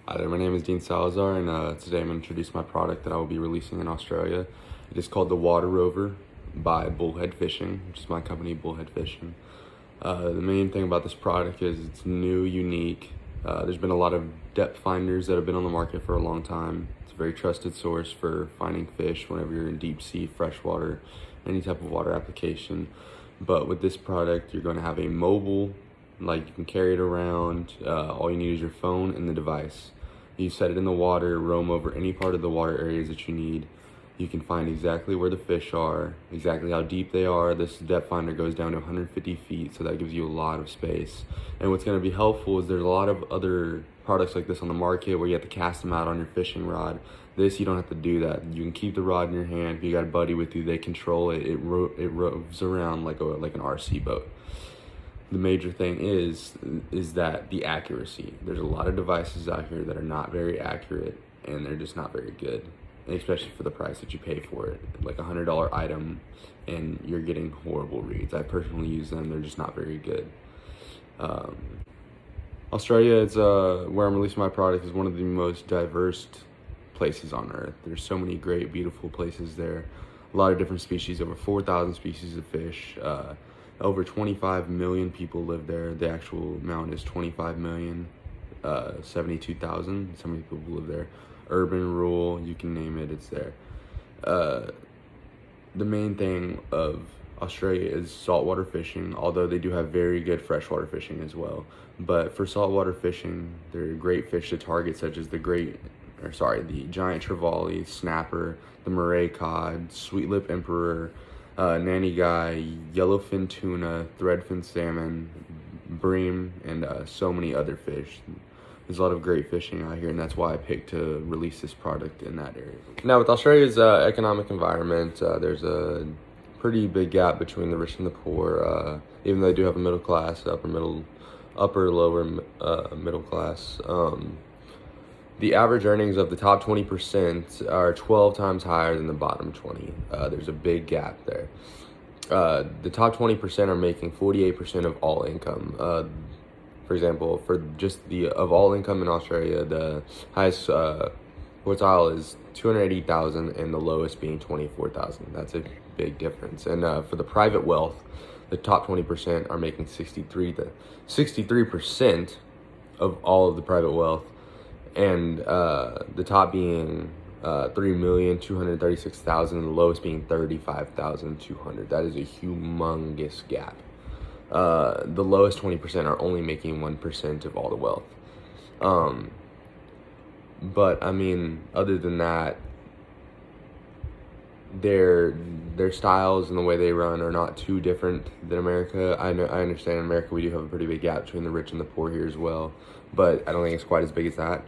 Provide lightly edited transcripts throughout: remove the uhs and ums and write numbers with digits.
Hi there, my name is Dean Salazar, and today I'm going to introduce my product that I will be releasing in Australia. It is called the Water Rover by Bullhead Fishing, which is my company, Bullhead Fishing. The main thing about this product is it's new, unique. There's been a lot of depth finders that have been on the market for a long time. It's a very trusted source for finding fish whenever you're in deep sea, freshwater, any type of water application. But with this product, you're going to have a mobile, like you can carry it around. All you need is your phone and the device. You set it in the water, roam over any part of the water areas that you need. You can find exactly where the fish are, exactly how deep they are. This depth finder goes down to 150 feet, so that gives you a lot of space. And what's going to be helpful is there's a lot of other products like this on the market where you have to cast them out on your fishing rod. This, you don't have to do that. You can keep the rod in your hand. If you got a buddy with you, they control it. It roves around like an RC boat. The major thing is that the accuracy. There's a lot of devices out here that are not very accurate, and they're just not very good, especially for the price that you pay for it. Like $100 item, and you're getting horrible reads. I personally use them. They're just not very good. Australia is where I'm releasing my product, is one of the most diverse places on earth. There's so many great, beautiful places there. A lot of different species, over 4,000 species of fish. Over 25 million people live there. The actual amount is 25 million, 72,000. So many people live there. Urban, rural, you can name it, it's there. The main thing of Australia is saltwater fishing, although they do have very good freshwater fishing as well. But for saltwater fishing, there are great fish to target, such as the giant trevally, snapper, the Murray cod, sweet lip emperor, nanny guy, yellowfin tuna, threadfin salmon, bream, and so many other fish. There's a lot of great fishing out here, and that's why I picked to release this product in that area. Now, with Australia's economic environment, there's a pretty big gap between the rich and the poor. Even though they do have a middle class, lower middle class. The average earnings of the top 20% are 12 times higher than the bottom 20. There's a big gap there. The top 20% are making 48% of all income. For example, for just of all income in Australia, the highest quartile is 280,000 and the lowest being 24,000. That's a big difference. And for the private wealth, the top 20% are making 63% of all of the private wealth. And the top being 3,236,000, and the lowest being 35,200. That is a humongous gap. The lowest 20% are only making 1% of all the wealth. But I mean, other than that, their styles and the way they run are not too different than America. I understand in America we do have a pretty big gap between the rich and the poor here as well, but I don't think it's quite as big as that.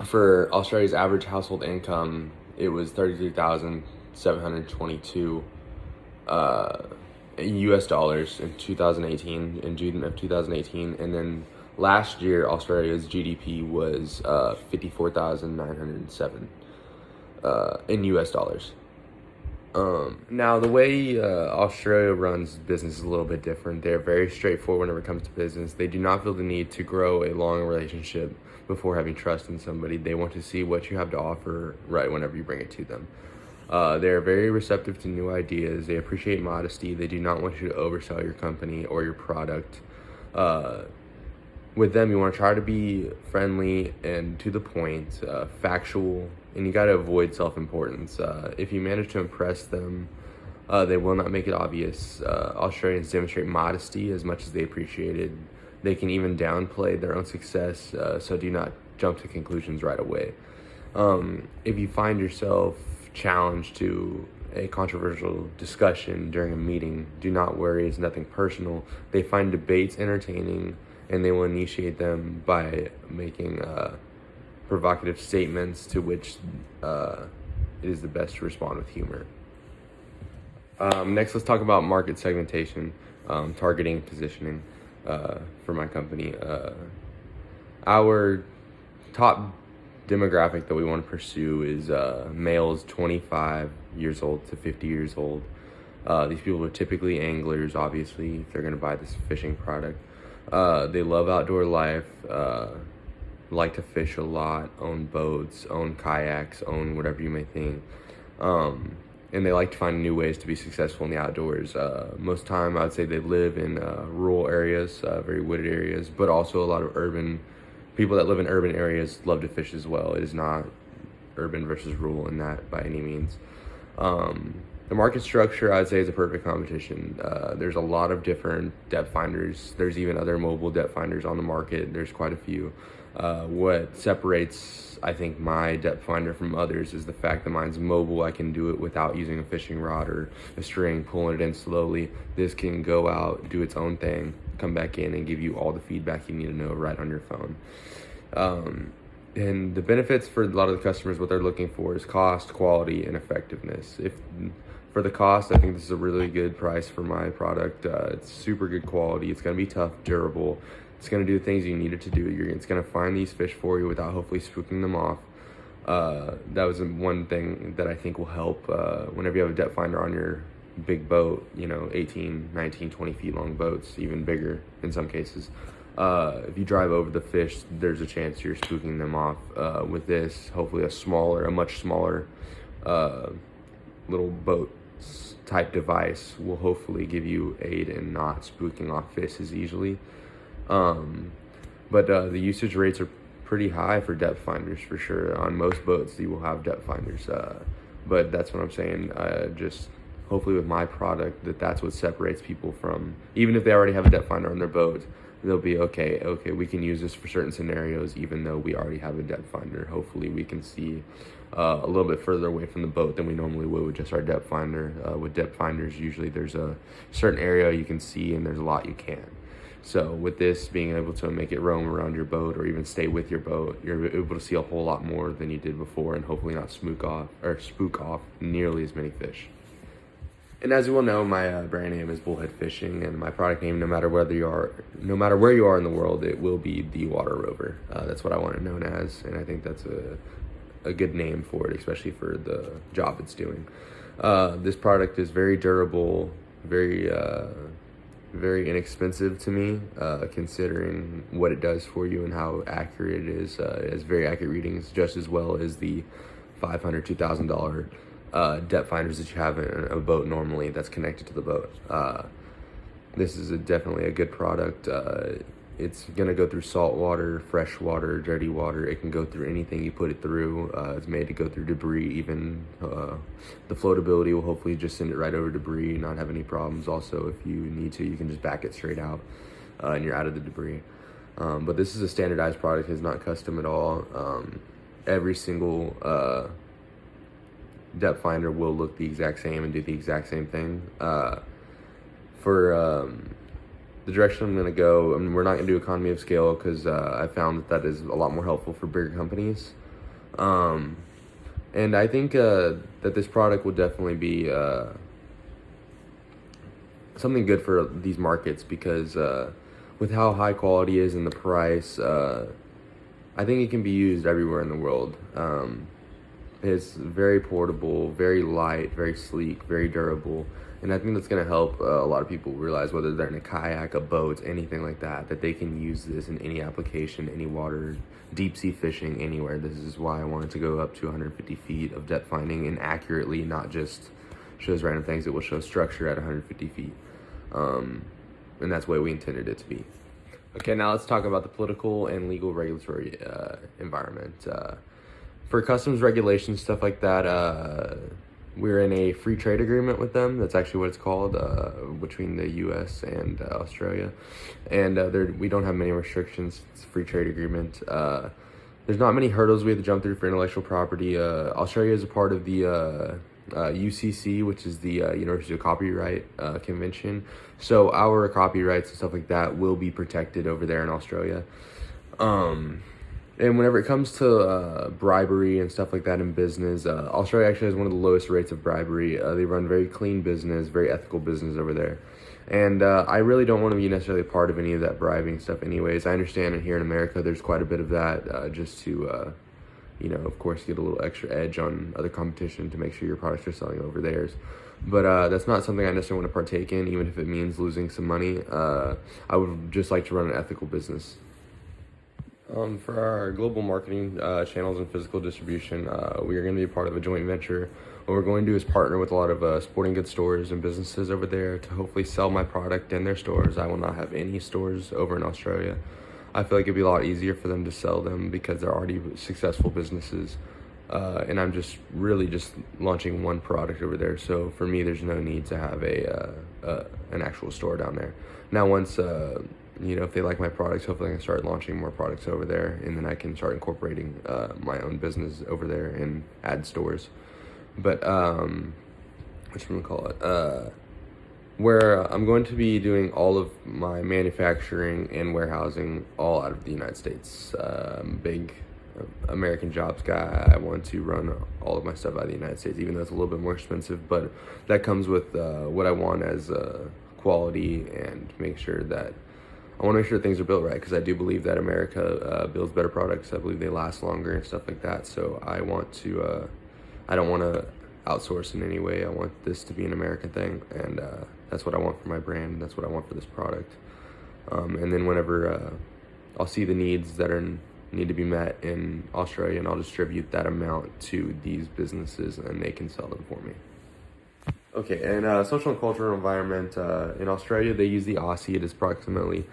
For Australia's average household income, it was 33,722 US dollars in 2018, in June of 2018, and then last year Australia's GDP was 54,907 in US dollars. Now, the way Australia runs business is a little bit different. They're very straightforward whenever it comes to business. They do not feel the need to grow a long relationship before having trust in somebody. They want to see what you have to offer right whenever you bring it to them. They're very receptive to new ideas. They appreciate modesty. They do not want you to oversell your company or your product. With them, you want to try to be friendly and to the point, factual, and you got to avoid self-importance. If you manage to impress them, they will not make it obvious. Australians demonstrate modesty as much as they appreciate it. They can even downplay their own success, so do not jump to conclusions right away. If you find yourself challenged to a controversial discussion during a meeting, do not worry, it's nothing personal. They find debates entertaining, and they will initiate them by making provocative statements to which it is the best to respond with humor. Next, let's talk about market segmentation, targeting, positioning for my company. Our top demographic that we want to pursue is males 25 years old to 50 years old. These people are typically anglers, obviously, if they're going to buy this fishing product. They love outdoor life. like to fish a lot, own boats, own kayaks, own whatever you may think. And they like to find new ways to be successful in the outdoors. Most time, I would say they live in rural areas, very wooded areas, but also a lot of people that live in urban areas love to fish as well. It is not urban versus rural in that by any means. The market structure, I'd say, is a perfect competition. There's a lot of different depth finders. There's even other mobile depth finders on the market. There's quite a few. What separates, I think, my depth finder from others is the fact that mine's mobile. I can do it without using a fishing rod or a string, pulling it in slowly. This can go out, do its own thing, come back in, and give you all the feedback you need to know right on your phone. And the benefits for a lot of the customers, what they're looking for is cost, quality, and effectiveness. For the cost, I think this is a really good price for my product. It's super good quality. It's going to be tough, durable. It's going to do the things you need it to do. It's going to find these fish for you without hopefully spooking them off. That was one thing that I think will help whenever you have a depth finder on your big boat, 18, 19, 20 feet long boats, even bigger in some cases. If you drive over the fish, there's a chance you're spooking them off. With this, hopefully a much smaller little boat type device will hopefully give you aid in not spooking off fish as easily. But the usage rates are pretty high for depth finders for sure. On most boats, you will have depth finders. But that's what I'm saying. Just hopefully with my product, that's what separates people from, even if they already have a depth finder on their boat, they'll be okay, we can use this for certain scenarios, even though we already have a depth finder. Hopefully we can see a little bit further away from the boat than we normally would with just our depth finder. With depth finders, usually there's a certain area you can see and there's a lot you can't. So with this, being able to make it roam around your boat or even stay with your boat, you're able to see a whole lot more than you did before, and hopefully not spook off nearly as many fish. And as you will know, my brand name is Bullhead Fishing, and my product name, no matter where you are in the world, it will be the Water Rover. That's what I want it known as, and I think that's a good name for it, especially for the job it's doing. This product is very durable, very inexpensive to me, considering what it does for you and how accurate it is. It has very accurate readings, just as well as the $500, $2,000 depth finders that you have in a boat normally that's connected to the boat. This is definitely a good product. It's gonna go through salt water, fresh water, dirty water. It can go through anything you put it through. It's made to go through debris. Even the floatability will hopefully just send it right over debris, not have any problems. Also, if you need to, you can just back it straight out and you're out of the debris. But this is a standardized product. It's not custom at all. Every single depth finder will look the exact same and do the exact same thing. For the direction I'm going to go, we're not going to do economy of scale because I found that is a lot more helpful for bigger companies. And I think that this product will definitely be something good for these markets because with how high quality is and the price, I think it can be used everywhere in the world. It's very portable, very light, very sleek, very durable. And I think that's going to help a lot of people realize, whether they're in a kayak, a boat, anything like that, that they can use this in any application, any water, deep sea fishing, anywhere. This is why I wanted to go up to 150 feet of depth finding and accurately, not just shows random things. It will show structure at 150 feet. And that's the way we intended it to be. Okay, now let's talk about the political and legal regulatory environment. For customs regulations, stuff like that, we're in a free trade agreement with them. That's actually what it's called, between the U.S. and Australia. And we don't have many restrictions. It's a free trade agreement. There's not many hurdles we have to jump through for intellectual property. Australia is a part of the UCC, which is the Universal Copyright Convention. So our copyrights and stuff like that will be protected over there in Australia. And whenever it comes to bribery and stuff like that in business, Australia actually has one of the lowest rates of bribery. They run very clean business, very ethical business over there. And I really don't want to be necessarily a part of any of that bribing stuff anyways. I understand that here in America there's quite a bit of that, just to, of course, get a little extra edge on other competition to make sure your products are selling over theirs. But that's not something I necessarily want to partake in, even if it means losing some money. I would just like to run an ethical business. For our global marketing channels and physical distribution, we are going to be part of a joint venture. What we're going to do is partner with a lot of sporting goods stores and businesses over there to hopefully sell my product in their stores. I will not have any stores over in Australia. I feel like it'd be a lot easier for them to sell them because they're already successful businesses. And I'm just really just launching one product over there. So for me, there's no need to have an actual store down there. Now, once if they like my products, hopefully I can start launching more products over there, and then I can start incorporating my own business over there and add stores. But what should we call it? Where I'm going to be doing all of my manufacturing and warehousing all out of the United States. Big American jobs guy. I want to run all of my stuff out of the United States, even though it's a little bit more expensive. But that comes with what I want as quality, and make sure that I want to make sure things are built right, because I do believe that America builds better products. I believe they last longer and stuff like that. So I want to, I don't want to outsource in any way. I want this to be an American thing, and that's what I want for my brand. That's what I want for this product. And then whenever I'll see the needs that need to be met in Australia, and I'll distribute that amount to these businesses, and they can sell them for me. Okay, and social and cultural environment, in Australia, they use the Aussie. It is approximately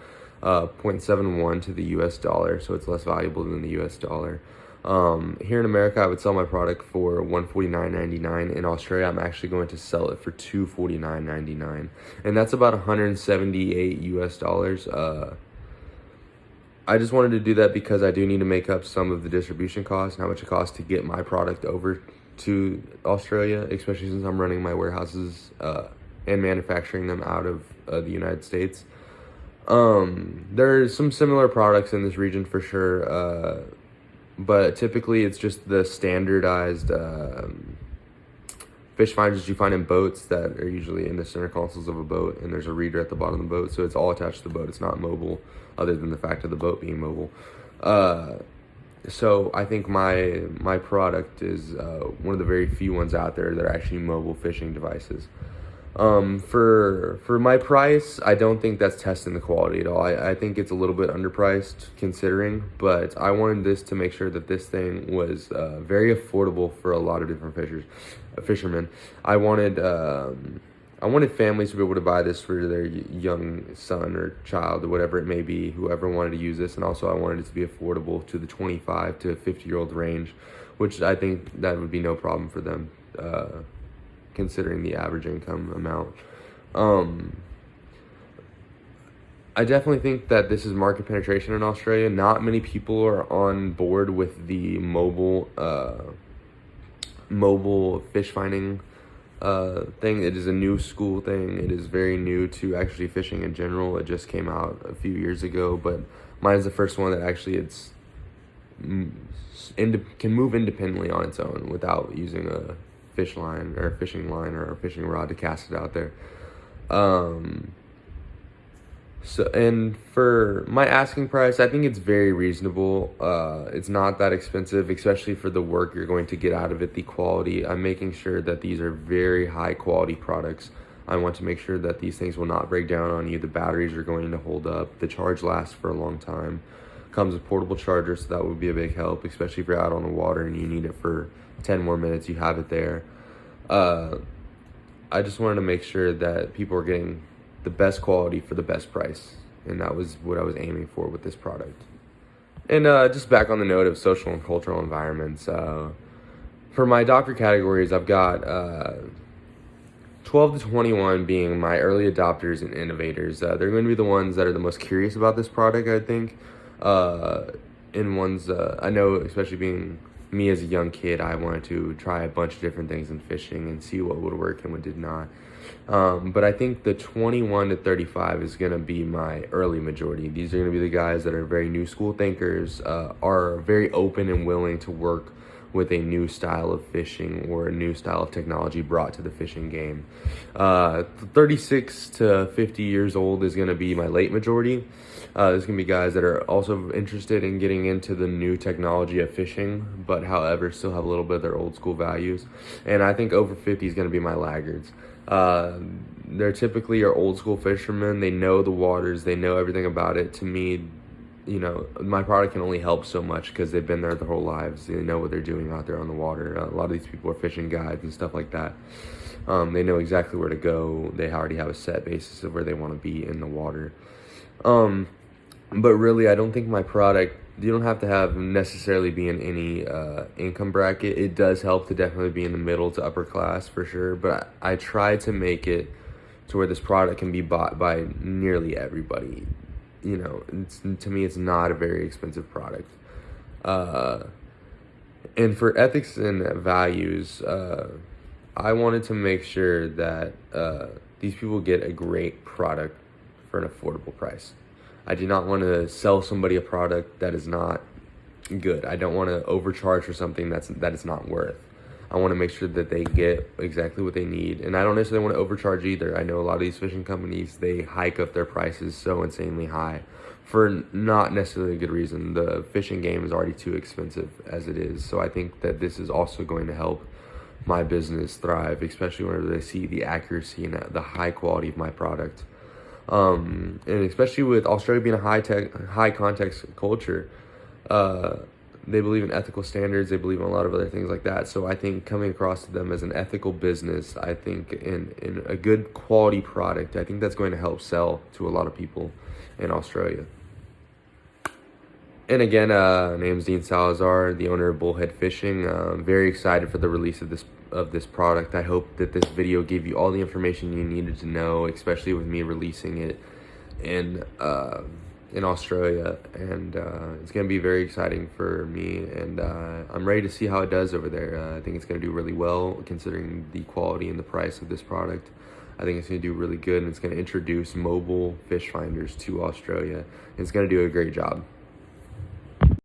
0.71 to the US dollar, so it's less valuable than the US dollar. Here in America, I would sell my product for $149.99. In Australia, I'm actually going to sell it for $249.99, and that's about 178 US dollars. I just wanted to do that because I do need to make up some of the distribution costs and how much it costs to get my product over to Australia, especially since I'm running my warehouses and manufacturing them out of the United States. There's some similar products in this region for sure, but typically it's just the standardized fish finders you find in boats that are usually in the center consoles of a boat, and there's a reader at the bottom of the boat, so it's all attached to the boat. It's not mobile, other than the fact of the boat being mobile. So I think my product is one of the very few ones out there that are actually mobile fishing devices. For my price, I don't think that's testing the quality at all. I think it's a little bit underpriced considering, but I wanted this to make sure that this thing was very affordable for a lot of different fishermen. I wanted families to be able to buy this for their young son or child or whatever it may be, whoever wanted to use this. And also I wanted it to be affordable to the 25 to 50-year-old range, which I think that would be no problem for them, considering the average income amount. I definitely think that this is market penetration in Australia. Not many people are on board with the mobile fish finding thing. It is a new school thing. It is very new to actually fishing in general. It just came out a few years ago, but mine is the first one that actually can move independently on its own without using a fish line or a fishing line or a fishing rod to cast it out there. So, and for my asking price, I think it's very reasonable. It's not that expensive, especially for the work you're going to get out of it, the quality. I'm making sure that these are very high quality products. I want to make sure that these things will not break down on you. The batteries are going to hold up. The charge lasts for a long time. Comes with portable charger, so that would be a big help, especially if you're out on the water and you need it for 10 more minutes, you have it there. I just wanted to make sure that people are getting the best quality for the best price, and that was what I was aiming for with this product. And just back on the note of social and cultural environments, for my doctor categories, I've got 12 to 21 being my early adopters and innovators. They're going to be the ones that are the most curious about this product, I think. And ones, I know, especially being me as a young kid, I wanted to try a bunch of different things in fishing and see what would work and what did not. But I think the 21 to 35 is going to be my early majority. These are going to be the guys that are very new school thinkers, are very open and willing to work with a new style of fishing or a new style of technology brought to the fishing game. 36 to 50 years old is going to be my late majority. There's going to be guys that are also interested in getting into the new technology of fishing, but however still have a little bit of their old school values. And I think over 50 is going to be my laggards. They're typically your old school fishermen. They know the waters. They know everything about it. To me, my product can only help so much because they've been there their whole lives. They know what they're doing out there on the water. A lot of these people are fishing guides and stuff like that. They know exactly where to go. They already have a set basis of where they want to be in the water. But really, I don't think my product, you don't have to have necessarily be in any income bracket. It does help to definitely be in the middle to upper class for sure, but I try to make it to where this product can be bought by nearly everybody. To me, it's not a very expensive product. And for ethics and values, I wanted to make sure that these people get a great product for an affordable price. I do not want to sell somebody a product that is not good. I don't want to overcharge for something that it's not worth. I want to make sure that they get exactly what they need. And I don't necessarily want to overcharge either. I know a lot of these fishing companies, they hike up their prices so insanely high for not necessarily a good reason. The fishing game is already too expensive as it is. So I think that this is also going to help my business thrive, especially whenever they see the accuracy and the high quality of my product. And especially with Australia being a high context culture, they believe in ethical standards. They believe in a lot of other things like that. So I think coming across to them as an ethical business, I think in a good quality product, I think that's going to help sell to a lot of people in Australia. And again, name's Dean Salazar, the owner of Bullhead Fishing. I'm very excited for the release of this product. I hope that this video gave you all the information you needed to know, especially with me releasing it in Australia. And it's going to be very exciting for me, and I'm ready to see how it does over there. I think it's going to do really well considering the quality and the price of this product. I think it's going to do really good, and it's going to introduce mobile fish finders to Australia. It's going to do a great job.